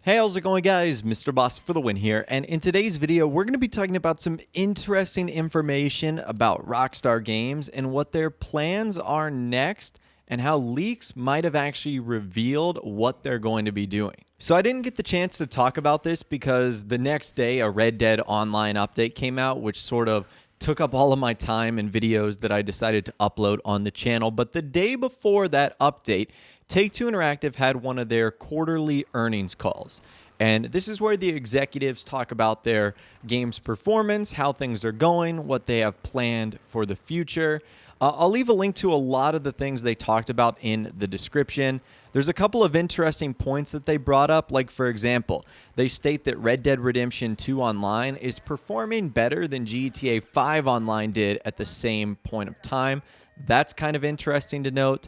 Hey, how's it going, guys? Mr. Boss for the win here, and in today's video, we're going to be talking about some interesting information about Rockstar Games and what their plans are next, and how leaks might have actually revealed what they're going to be doing. So I didn't get the chance to talk about this because the next day a Red Dead Online update came out, which sort of took up all of my time and videos that I decided to upload on the channel. But the day before that update, Take-Two Interactive had one of their quarterly earnings calls. And this is where the executives talk about their game's performance, how things are going, what they have planned for the future. I'll leave a link to a lot of the things they talked about in the description. There's a couple of interesting points that they brought up, like, for example, they state that Red Dead Redemption 2 Online is performing better than GTA 5 Online did at the same point of time. That's kind of interesting to note.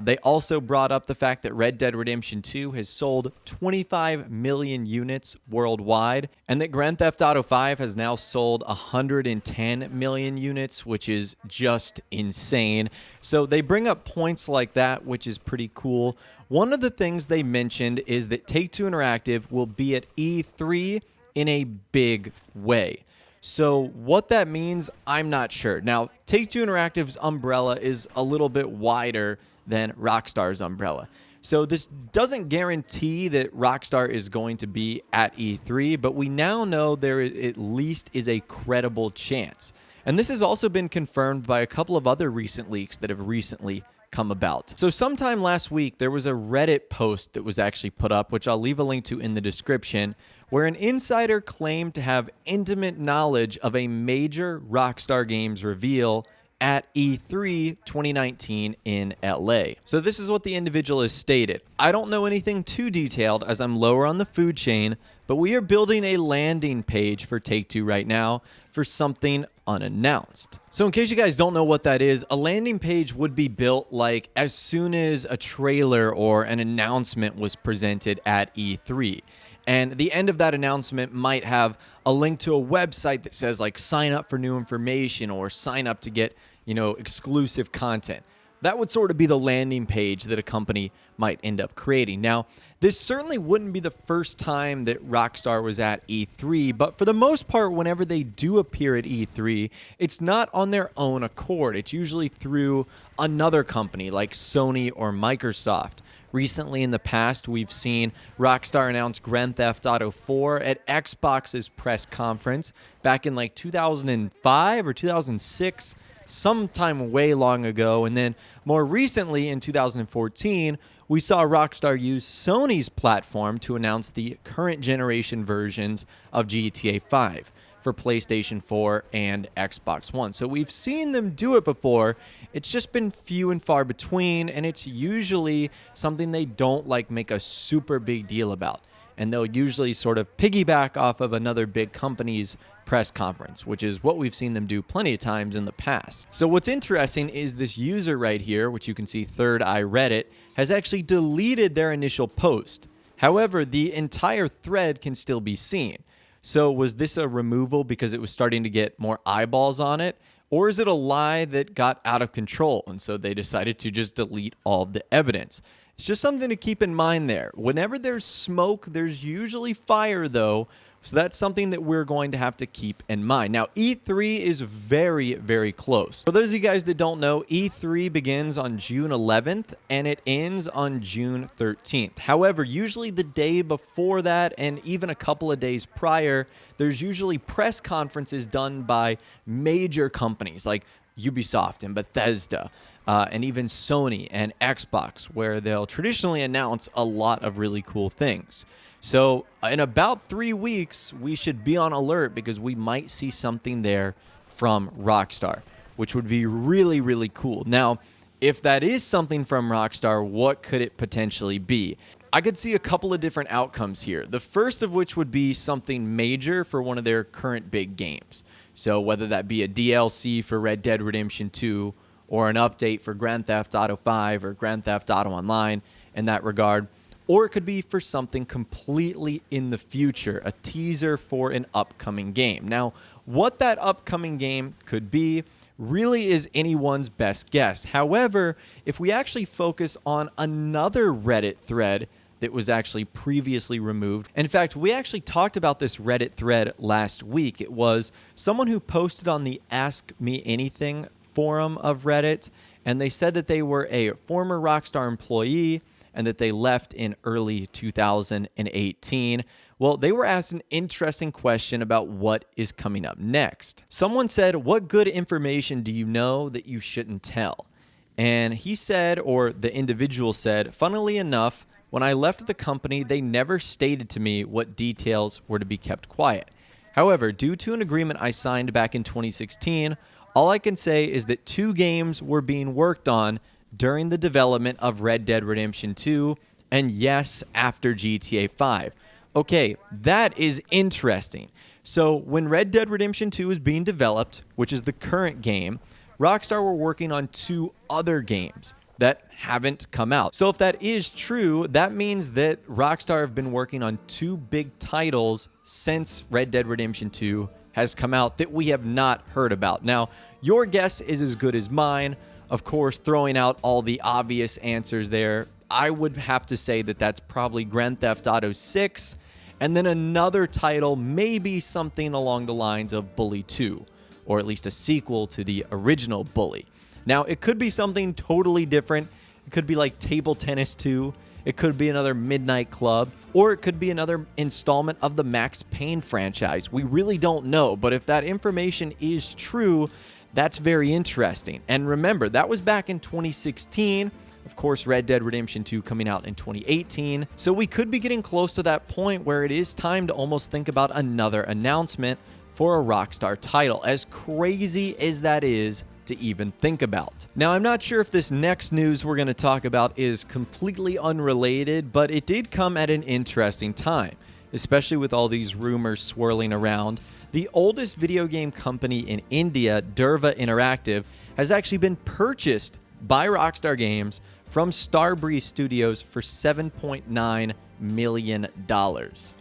They also brought up the fact that Red Dead Redemption 2 has sold 25 million units worldwide, and that Grand Theft Auto 5 has now sold 110 million units, which is just insane. So they bring up points like that, which is pretty cool. One of the things they mentioned is that Take-Two Interactive will be at E3 in a big way. So what that means, I'm not sure. Now, Take-Two Interactive's umbrella is a little bit wider than Rockstar's umbrella. So this doesn't guarantee that Rockstar is going to be at E3, but we now know there at least is a credible chance. And this has also been confirmed by a couple of other recent leaks that have recently come about. So sometime last week, there was a Reddit post that was actually put up, which I'll leave a link to in the description, where an insider claimed to have intimate knowledge of a major Rockstar Games reveal at E3 2019 in LA. So this is what the individual has stated. I don't know anything too detailed as I'm lower on the food chain, but we are building a landing page for Take-Two right now for something unannounced. So in case you guys don't know what that is, a landing page would be built like as soon as a trailer or an announcement was presented at E3. And the end of that announcement might have a link to a website that says, like, sign up for new information or sign up to get, exclusive content. That would sort of be the landing page that a company might end up creating. Now, this certainly wouldn't be the first time that Rockstar was at E3, but for the most part, whenever they do appear at E3, it's not on their own accord. It's usually through another company like Sony or Microsoft. Recently in the past, we've seen Rockstar announce Grand Theft Auto 4 at Xbox's press conference back in like 2005 or 2006, sometime way long ago. And then more recently in 2014, we saw Rockstar use Sony's platform to announce the current generation versions of GTA 5 for PlayStation 4 and Xbox One. So we've seen them do it before. It's just been few and far between, and it's usually something they don't make a super big deal about. And they'll usually sort of piggyback off of another big company's press conference, which is what we've seen them do plenty of times in the past. So what's interesting is this user right here, which you can see Third Eye Reddit, has actually deleted their initial post. However, the entire thread can still be seen. So was this a removal because it was starting to get more eyeballs on it? Or is it a lie that got out of control and so they decided to just delete all of the evidence? It's just something to keep in mind there. Whenever there's smoke, there's usually fire, though. So that's something that we're going to have to keep in mind. Now, E3 is very, very close. For those of you guys that don't know, E3 begins on June 11th and it ends on June 13th. However, usually the day before that and even a couple of days prior, there's usually press conferences done by major companies like Ubisoft and Bethesda, and even Sony and Xbox, where they'll traditionally announce a lot of really cool things. So in about 3 weeks, we should be on alert because we might see something there from Rockstar, which would be really, really cool. Now, if that is something from Rockstar, what could it potentially be? I could see a couple of different outcomes here. The first of which would be something major for one of their current big games. So whether that be a DLC for Red Dead Redemption 2 or an update for Grand Theft Auto 5 or Grand Theft Auto Online in that regard. Or it could be for something completely in the future, a teaser for an upcoming game. Now, what that upcoming game could be really is anyone's best guess. However, if we actually focus on another Reddit thread that was actually previously removed. In fact, we actually talked about this Reddit thread last week. It was someone who posted on the Ask Me Anything forum of Reddit, and they said that they were a former Rockstar employee and that they left in early 2018. Well, they were asked an interesting question about what is coming up next. Someone said, "What good information do you know that you shouldn't tell?" And he said, or the individual said, "Funnily enough, when I left the company, they never stated to me what details were to be kept quiet. However, due to an agreement I signed back in 2016, all I can say is that 2 games were being worked on during the development of Red Dead Redemption 2, and yes, after GTA 5. Okay, that is interesting. So when Red Dead Redemption 2 is being developed, which is the current game, Rockstar were working on 2 other games that haven't come out. So if that is true, that means that Rockstar have been working on 2 big titles since Red Dead Redemption 2 has come out that we have not heard about. Now, your guess is as good as mine. Of course, throwing out all the obvious answers there, I would have to say that that's probably Grand Theft Auto 6, and then another title, maybe something along the lines of Bully 2, or at least a sequel to the original Bully. Now, it could be something totally different. It could be like Table Tennis 2. It could be another Midnight Club, or it could be another installment of the Max Payne franchise. We really don't know, but if that information is true, that's very interesting. And remember, that was back in 2016. Of course, Red Dead Redemption 2 coming out in 2018. So we could be getting close to that point where it is time to almost think about another announcement for a Rockstar title, as crazy as that is to even think about. Now, I'm not sure if this next news we're going to talk about is completely unrelated, but it did come at an interesting time, especially with all these rumors swirling around. The oldest video game company in India, Durva Interactive, has actually been purchased by Rockstar Games from Starbreeze Studios for $7.9 million.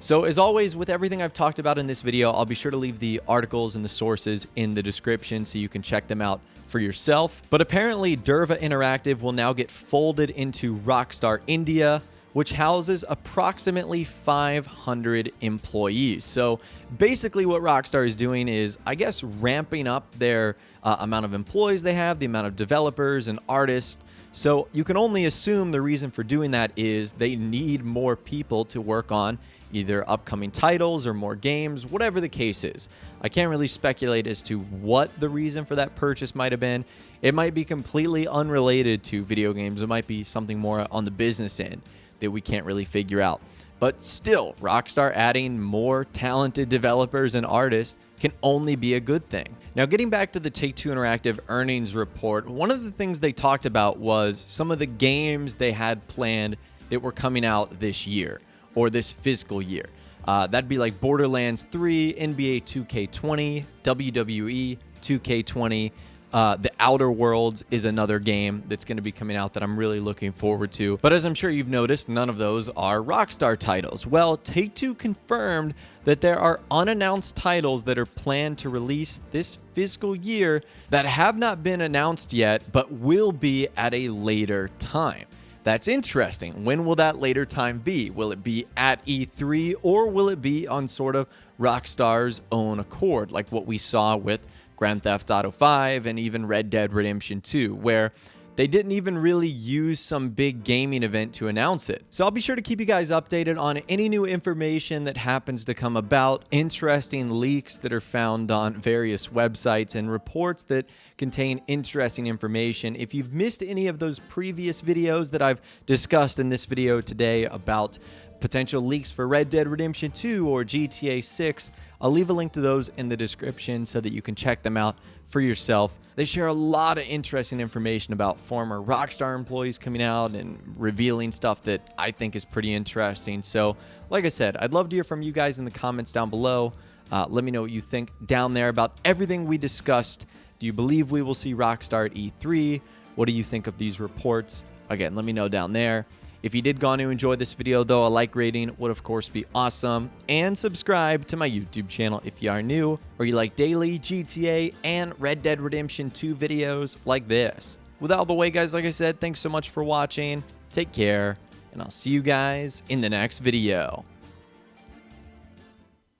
So as always, with everything I've talked about in this video, I'll be sure to leave the articles and the sources in the description so you can check them out for yourself. But apparently, Durva Interactive will now get folded into Rockstar India, which houses approximately 500 employees. So basically what Rockstar is doing is, I guess, ramping up their amount of employees they have, the amount of developers and artists. So you can only assume the reason for doing that is they need more people to work on either upcoming titles or more games, whatever the case is. I can't really speculate as to what the reason for that purchase might have been. It might be completely unrelated to video games. It might be something more on the business end that we can't really figure out. But still, Rockstar adding more talented developers and artists can only be a good thing. Now, getting back to the Take-Two Interactive earnings report, one of the things they talked about was some of the games they had planned that were coming out this year or this fiscal year. That'd be like Borderlands 3, NBA 2K20, WWE 2K20. The Outer Worlds is another game that's going to be coming out that I'm really looking forward to. But as I'm sure you've noticed, none of those are Rockstar titles. Well, Take-Two confirmed that there are unannounced titles that are planned to release this fiscal year that have not been announced yet, but will be at a later time. That's interesting. When will that later time be? Will it be at E3, or will it be on sort of Rockstar's own accord, like what we saw with Grand Theft Auto 5 and even Red Dead Redemption 2, where they didn't even really use some big gaming event to announce it. So I'll be sure to keep you guys updated on any new information that happens to come about, interesting leaks that are found on various websites, and reports that contain interesting information. If you've missed any of those previous videos that I've discussed in this video today about potential leaks for Red Dead Redemption 2 or GTA 6, I'll leave a link to those in the description so that you can check them out for yourself. They share a lot of interesting information about former Rockstar employees coming out and revealing stuff that I think is pretty interesting. So, like I said, I'd love to hear from you guys in the comments down below. Let me know what you think down there about everything we discussed. Do you believe we will see Rockstar at E3? What do you think of these reports? Again, let me know down there. If you did go on to enjoy this video, though, a like rating would, of course, be awesome. And subscribe to my YouTube channel if you are new, or you like daily GTA and Red Dead Redemption 2 videos like this. With that out of the way, guys, like I said, thanks so much for watching. Take care, and I'll see you guys in the next video.